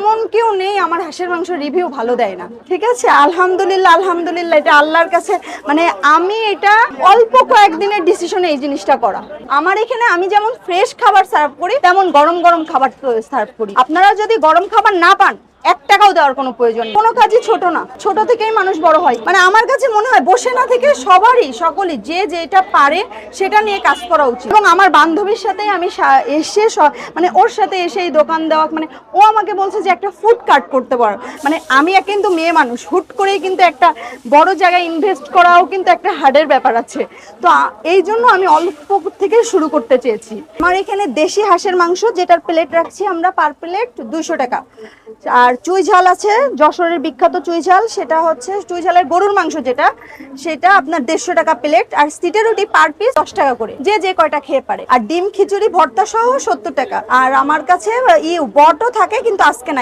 এমন কেউ নেই আমার হাঁসের মাংস রিভিউ ভালো দেয় না। ঠিক আছে, আলহামদুলিল্লাহ আলহামদুলিল্লাহ, এটা আল্লাহর কাছে মানে আমি এটা অল্প কয়েকদিনের ডিসিশনে এই জিনিসটা করা। আমার এখানে আমি যেমন ফ্রেশ খাবার সার্ভ করি তেমন গরম গরম খাবার সার্ভ করি। আপনারা যদি গরম খাবার না পান 1 টাকাও দেওয়ার কোনো প্রয়োজন নেই। কোনো কাজই ছোট না, ছোট থেকেই মানুষ বড় হয়। মানে আমার কাছে মনে হয় বসে না থেকে সকলেই যে যেটা পারে সেটা নিয়ে কাজ করা উচিত। এবং আমার বান্ধবীর সাথে আমি এসে মানে ওর সাথে এসে এই দোকান দেওয়া, মানে ও আমাকে বলছে যে একটা ফুড কার্ট করতে পারো। মানে আমি কিন্তু মেয়ে মানুষ, হুট করেই কিন্তু একটা বড় জায়গায় ইনভেস্ট করাও কিন্তু একটা হার্ডের ব্যাপার আছে। তো এই জন্য আমি অল্প থেকে শুরু করতে চেয়েছি। আমার এখানে দেশি হাঁসের মাংস, যেটার প্লেট রাখছি আমরা পার প্লেট 200 টাকা। আর চুই ঝাল আছে, যশোরের বিখ্যাত চুই ঝাল, সেটা হচ্ছে চুই ঝালের গরুর মাংস যেটা, সেটা আপনার 150 টাকা প্লেট। আর সিটে রুটি পার পিস 10 টাকা করে, যে কয়টা খেয়ে পারে। আর ডিম খিচুড়ি ভর্তা সহ 70 টাকা। আর আমার কাছে বটও থাকে কিন্তু আজকে নাই।